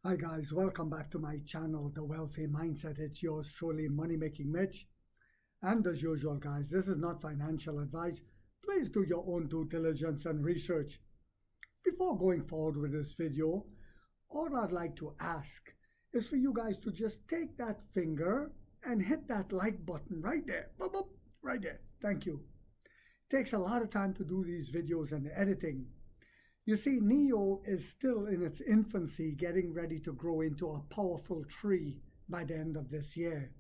Hi guys, welcome back to my channel, The Wealthy Mindset. It's yours truly, Money Making Mitch. And as usual, guys, this is not financial advice. Please do your own due diligence and research. Before going forward with this video, all I'd like to ask is for you guys to just take that finger and hit that like button right there. Boop, boop, right there. Thank you. Takes a lot of time to do these videos and editing. You see, NIO is still in its infancy, getting ready to grow into a powerful tree by the end of this year.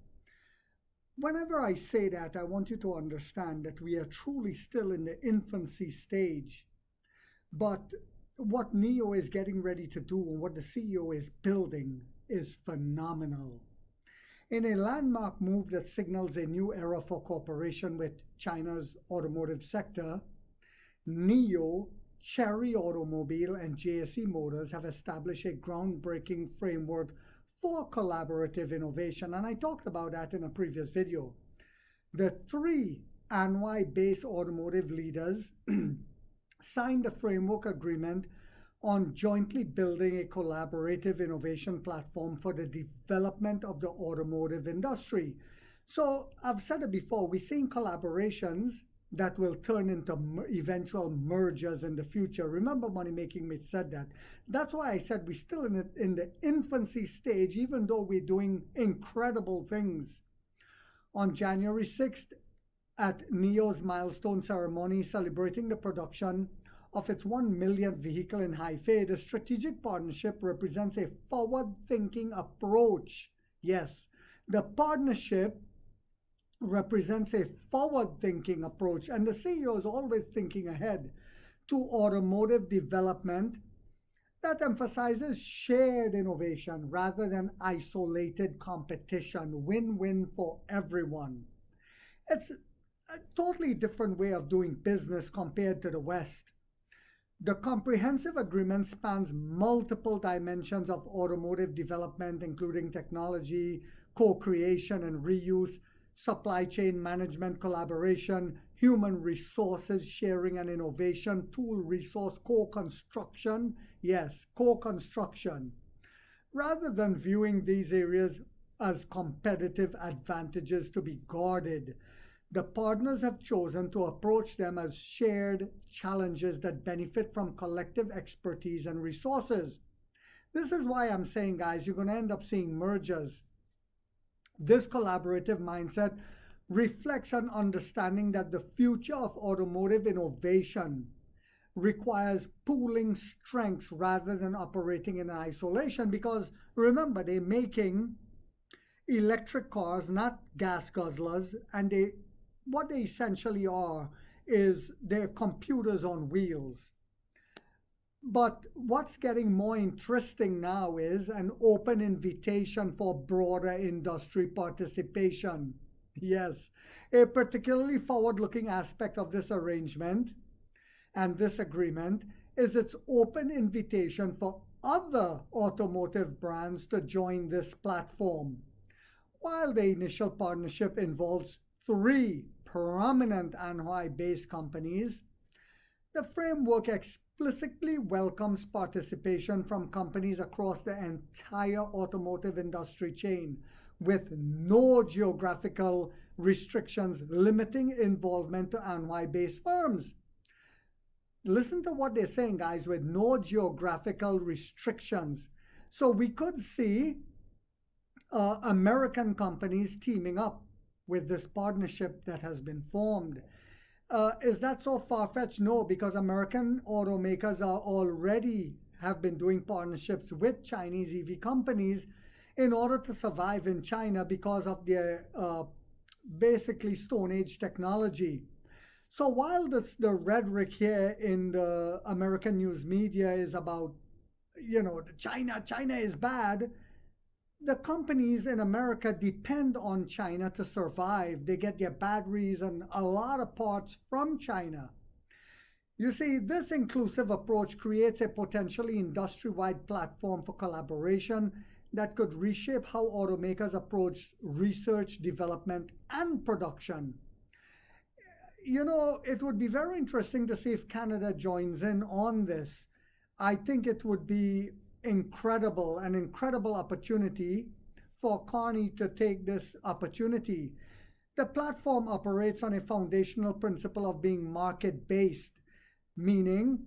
Whenever I say that, I want you to understand that we are truly still in the infancy stage. But what NIO is getting ready to do and what the CEO is building is phenomenal. In a landmark move that signals a new era for cooperation with China's automotive sector, NIO, Chery Automobile, and JAC Motors have established a groundbreaking framework for collaborative innovation, and I talked about that in a previous video. The three Anhui-based automotive leaders signed a framework agreement on jointly building a collaborative innovation platform for the development of the automotive industry. So I've said it before, we're seeing collaborations that will turn into eventual mergers in the future. Remember, Money Making Mitch said that. That's why I said we're still in the infancy stage, even though we're doing incredible things. On January 6th, at NIO's milestone ceremony celebrating the production of its 1 millionth vehicle in Anhui, the strategic partnership represents a forward-thinking approach. Yes, the partnership represents a forward-thinking approach, and the CEO is always thinking ahead to automotive development that emphasizes shared innovation rather than isolated competition. Win-win for everyone. It's a totally different way of doing business compared to the West. The comprehensive agreement spans multiple dimensions of automotive development, including technology, co-creation and reuse, supply chain management collaboration, human resources sharing and innovation, tool resource co-construction. Yes, co-construction. Rather than viewing these areas as competitive advantages to be guarded, the partners have chosen to approach them as shared challenges that benefit from collective expertise and resources. This is why I'm saying, guys, you're going to end up seeing mergers. This collaborative mindset reflects an understanding that the future of automotive innovation requires pooling strengths rather than operating in isolation, because remember, they're making electric cars, not gas guzzlers, and what they essentially are is they're computers on wheels. But what's getting more interesting now is an open invitation for broader industry participation. Yes, a particularly forward-looking aspect of this arrangement and this agreement is its open invitation for other automotive brands to join this platform. While the initial partnership involves three prominent Anhui-based companies, the framework explicitly welcomes participation from companies across the entire automotive industry chain, with no geographical restrictions limiting involvement to Anhui-based firms. Listen to what they're saying, guys, with no geographical restrictions. So we could see American companies teaming up with this partnership that has been formed. Is that so far-fetched? No, because American automakers already have been doing partnerships with Chinese EV companies in order to survive in China because of their basically Stone Age technology. So while the rhetoric here in the American news media is about, China is bad, the companies in America depend on China to survive. They get their batteries and a lot of parts from China. You see, this inclusive approach creates a potentially industry-wide platform for collaboration that could reshape how automakers approach research, development, and production. It would be very interesting to see if Canada joins in on this. I think it would be an incredible opportunity for Carney to take this opportunity. The platform operates on a foundational principle of being market-based, meaning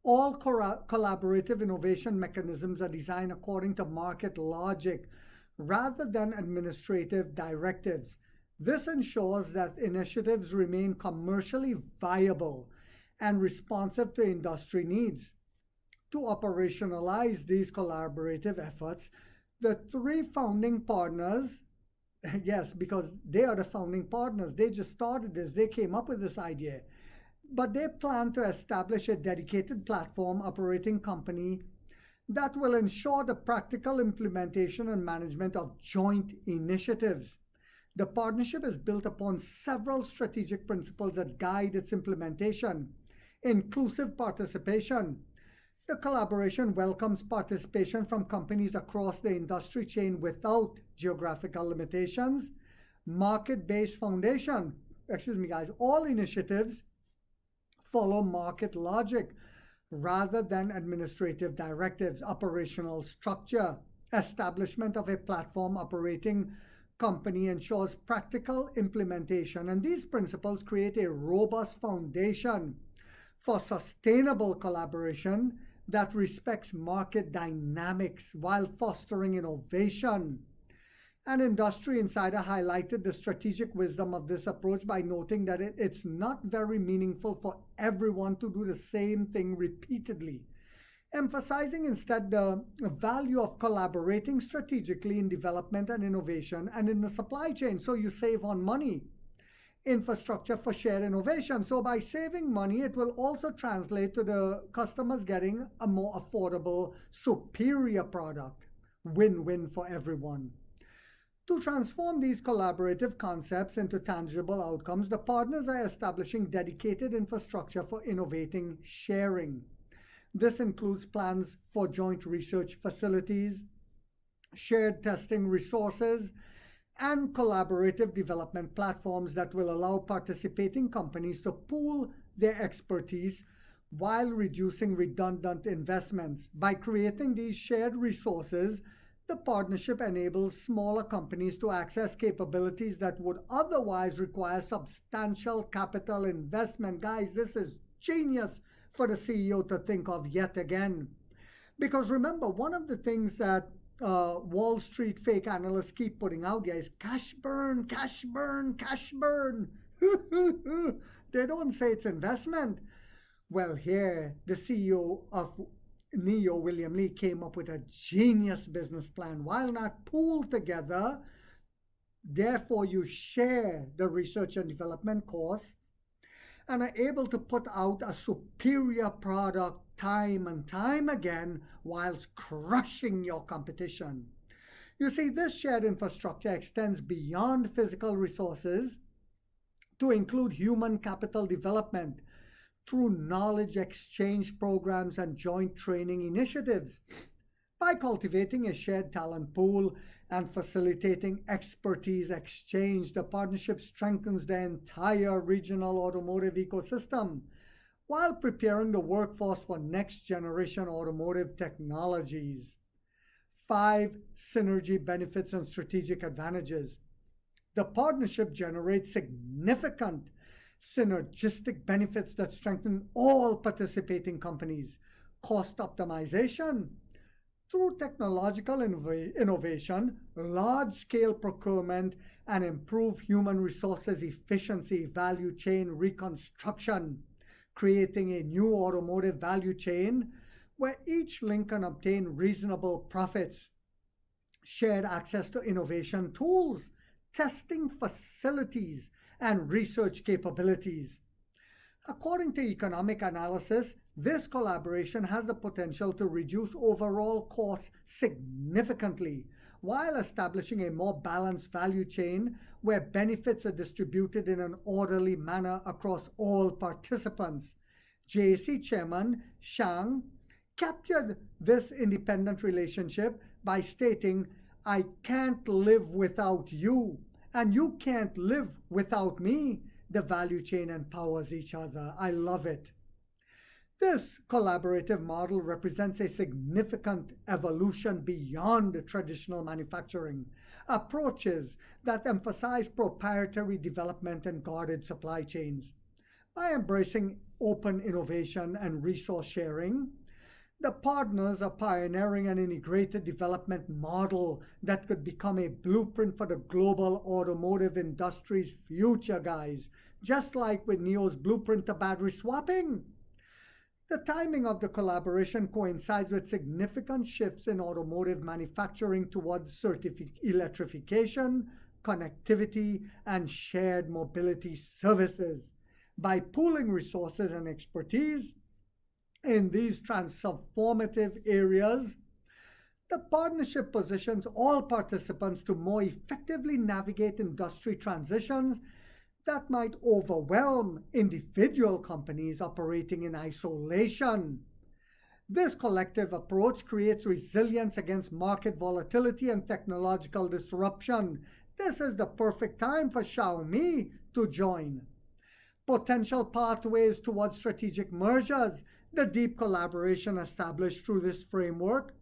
all collaborative innovation mechanisms are designed according to market logic rather than administrative directives. This ensures that initiatives remain commercially viable and responsive to industry needs. To operationalize these collaborative efforts, the three founding partners, yes, because they are the founding partners, they just started this, they came up with this idea, but they plan to establish a dedicated platform operating company that will ensure the practical implementation and management of joint initiatives. The partnership is built upon several strategic principles that guide its implementation. Inclusive participation. The collaboration welcomes participation from companies across the industry chain without geographical limitations. Market-based foundation. Excuse me, guys. All initiatives follow market logic rather than administrative directives. Operational structure. Establishment of a platform operating company ensures practical implementation, and these principles create a robust foundation for sustainable collaboration that respects market dynamics while fostering innovation. An industry insider highlighted the strategic wisdom of this approach by noting that it's not very meaningful for everyone to do the same thing repeatedly, emphasizing instead the value of collaborating strategically in development and innovation and in the supply chain, so you save on money. Infrastructure for shared innovation. So by saving money, it will also translate to the customers getting a more affordable, superior product. Win-win for everyone. To transform these collaborative concepts into tangible outcomes, the partners are establishing dedicated infrastructure for innovating sharing. This includes plans for joint research facilities, shared testing resources, and collaborative development platforms that will allow participating companies to pool their expertise while reducing redundant investments. By creating these shared resources, the partnership enables smaller companies to access capabilities that would otherwise require substantial capital investment. Guys, this is genius for the CEO to think of yet again. Because remember, one of the things that Wall Street fake analysts keep putting out there is cash burn, cash burn, cash burn. They don't say it's investment. Well, here, the CEO of NEO, William Lee, came up with a genius business plan. While not pooled together, therefore you share the research and development costs and are able to put out a superior product time and time again whilst crushing your competition. You see, this shared infrastructure extends beyond physical resources to include human capital development through knowledge exchange programs and joint training initiatives. By cultivating a shared talent pool and facilitating expertise exchange, the partnership strengthens the entire regional automotive ecosystem while preparing the workforce for next-generation automotive technologies. 5 synergy benefits and strategic advantages. The partnership generates significant synergistic benefits that strengthen all participating companies. Cost optimization. Through technological innovation, large-scale procurement, and improved human resources efficiency, value chain reconstruction, creating a new automotive value chain where each link can obtain reasonable profits. Shared access to innovation tools, testing facilities, and research capabilities. According to economic analysis, this collaboration has the potential to reduce overall costs significantly while establishing a more balanced value chain where benefits are distributed in an orderly manner across all participants. JAC Chairman Shang captured this independent relationship by stating, "I can't live without you, and you can't live without me. The value chain empowers each other." I love it. This collaborative model represents a significant evolution beyond traditional manufacturing approaches that emphasize proprietary development and guarded supply chains. By embracing open innovation and resource sharing, the partners are pioneering an integrated development model that could become a blueprint for the global automotive industry's future, guys, just like with NIO's blueprint to battery swapping. The timing of the collaboration coincides with significant shifts in automotive manufacturing towards electrification, connectivity, and shared mobility services. By pooling resources and expertise in these transformative areas, the partnership positions all participants to more effectively navigate industry transitions that might overwhelm individual companies operating in isolation. This collective approach creates resilience against market volatility and technological disruption. This is the perfect time for Xiaomi to join. Potential pathways towards strategic mergers. The deep collaboration established through this framework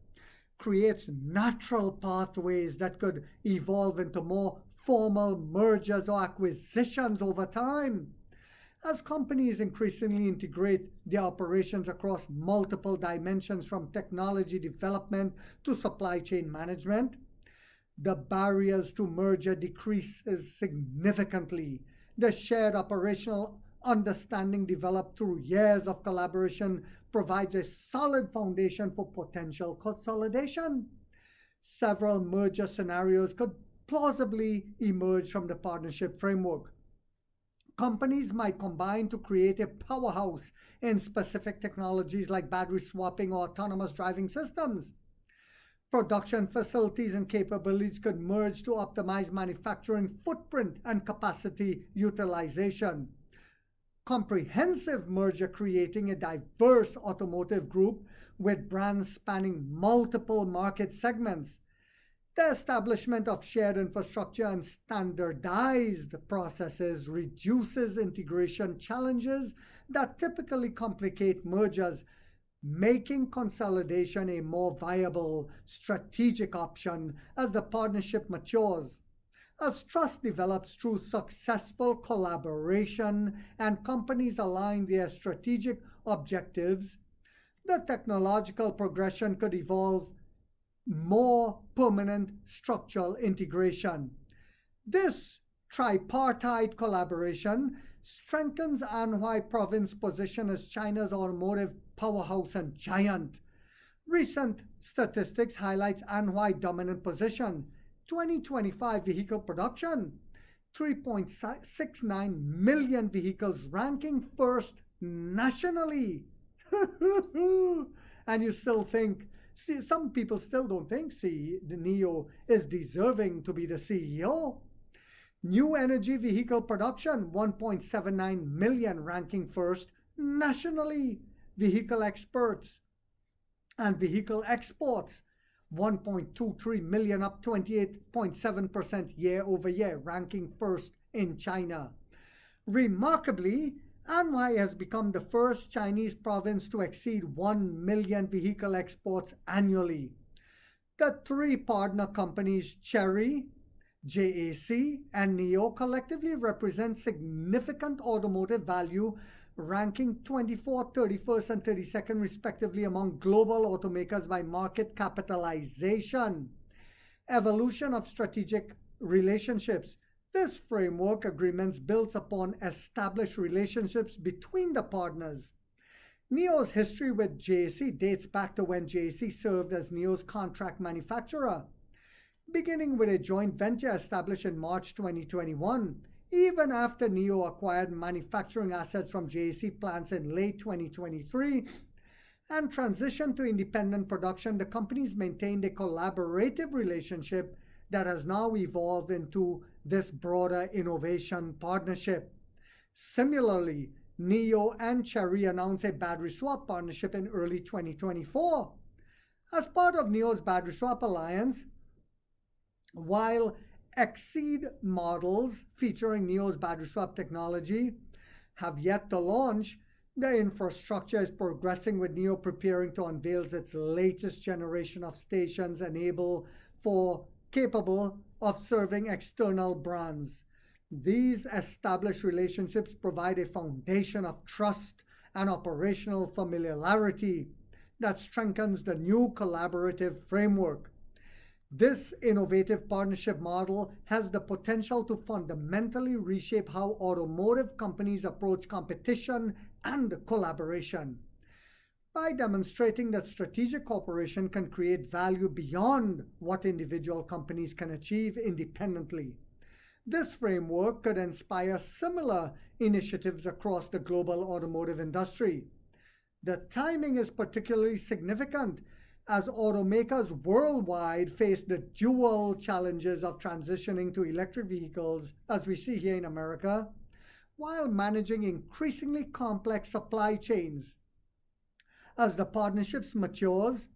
creates natural pathways that could evolve into more formal mergers or acquisitions over time. As companies increasingly integrate their operations across multiple dimensions from technology development to supply chain management, the barriers to merger decreases significantly. The shared operational understanding developed through years of collaboration provides a solid foundation for potential consolidation. Several merger scenarios could plausibly emerge from the partnership framework. Companies might combine to create a powerhouse in specific technologies like battery swapping or autonomous driving systems. Production facilities and capabilities could merge to optimize manufacturing footprint and capacity utilization. Comprehensive merger creating a diverse automotive group with brands spanning multiple market segments. The establishment of shared infrastructure and standardized processes reduces integration challenges that typically complicate mergers, making consolidation a more viable strategic option as the partnership matures. As trust develops through successful collaboration and companies align their strategic objectives, the technological progression could evolve more permanent structural integration. This tripartite collaboration strengthens Anhui Province's position as China's automotive powerhouse and giant. Recent statistics highlights Anhui's dominant position. 2025 vehicle production, 3.69 million vehicles, ranking first nationally. And you still think, some people still don't think the NIO is deserving to be the CEO. New energy vehicle production, 1.79 million, ranking first nationally. Vehicle exports, 1.23 million, up 28.7% year over year, ranking first in China. Remarkably, Anhui has become the first Chinese province to exceed 1 million vehicle exports annually. The three partner companies, Chery, JAC, and NIO, collectively represent significant automotive value, ranking 24th, 31st, and 32nd respectively among global automakers by market capitalization. Evolution of strategic relationships. This framework agreements builds upon established relationships between the partners. NIO's history with JAC dates back to when JAC served as NIO's contract manufacturer. Beginning with a joint venture established in March 2021, even after NIO acquired manufacturing assets from JAC plants in late 2023 and transitioned to independent production, the companies maintained a collaborative relationship that has now evolved into this broader innovation partnership. Similarly, NIO and Chery announced a battery swap partnership in early 2024. As part of NIO's battery swap alliance, while Exceed models featuring NIO's battery swap technology have yet to launch, The infrastructure is progressing with NIO preparing to unveil its latest generation of stations capable of serving external brands. These established relationships provide a foundation of trust and operational familiarity that strengthens the new collaborative framework. This innovative partnership model has the potential to fundamentally reshape how automotive companies approach competition and collaboration. By demonstrating that strategic cooperation can create value beyond what individual companies can achieve independently. This framework could inspire similar initiatives across the global automotive industry. The timing is particularly significant as automakers worldwide face the dual challenges of transitioning to electric vehicles, as we see here in America, while managing increasingly complex supply chains. As the partnerships matures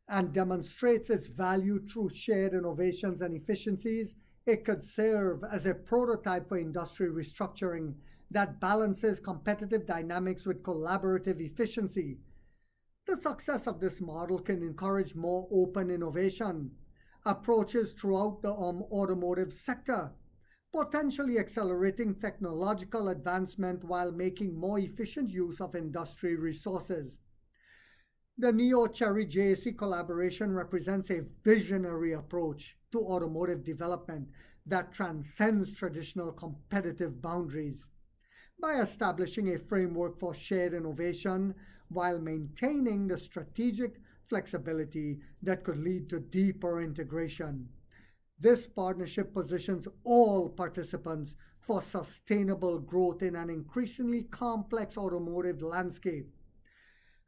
and demonstrates its value through shared innovations and efficiencies, it could serve as a prototype for industry restructuring that balances competitive dynamics with collaborative efficiency. The success of this model can encourage more open innovation approaches throughout the automotive sector, potentially accelerating technological advancement while making more efficient use of industry resources. The NIO-Chery JAC collaboration represents a visionary approach to automotive development that transcends traditional competitive boundaries. By establishing a framework for shared innovation while maintaining the strategic flexibility that could lead to deeper integration. This partnership positions all participants for sustainable growth in an increasingly complex automotive landscape.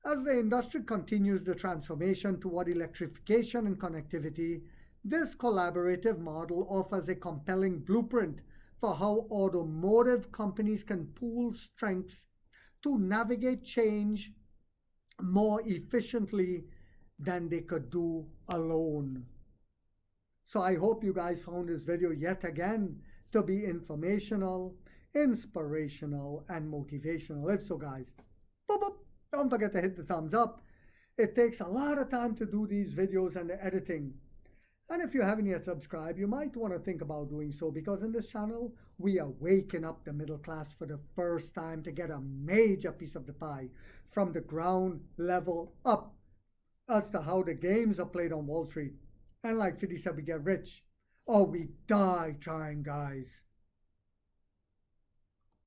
As the industry continues the transformation toward electrification and connectivity, this collaborative model offers a compelling blueprint for how automotive companies can pool strengths to navigate change more efficiently than they could do alone. So I hope you guys found this video yet again to be informational, inspirational, and motivational. If so, guys, boop, boop, don't forget to hit the thumbs up. It takes a lot of time to do these videos and the editing. And if you haven't yet subscribed, you might want to think about doing so, because in this channel, we are waking up the middle class for the first time to get a major piece of the pie from the ground level up as to how the games are played on Wall Street. And like 50 said, we get rich or we die trying, guys.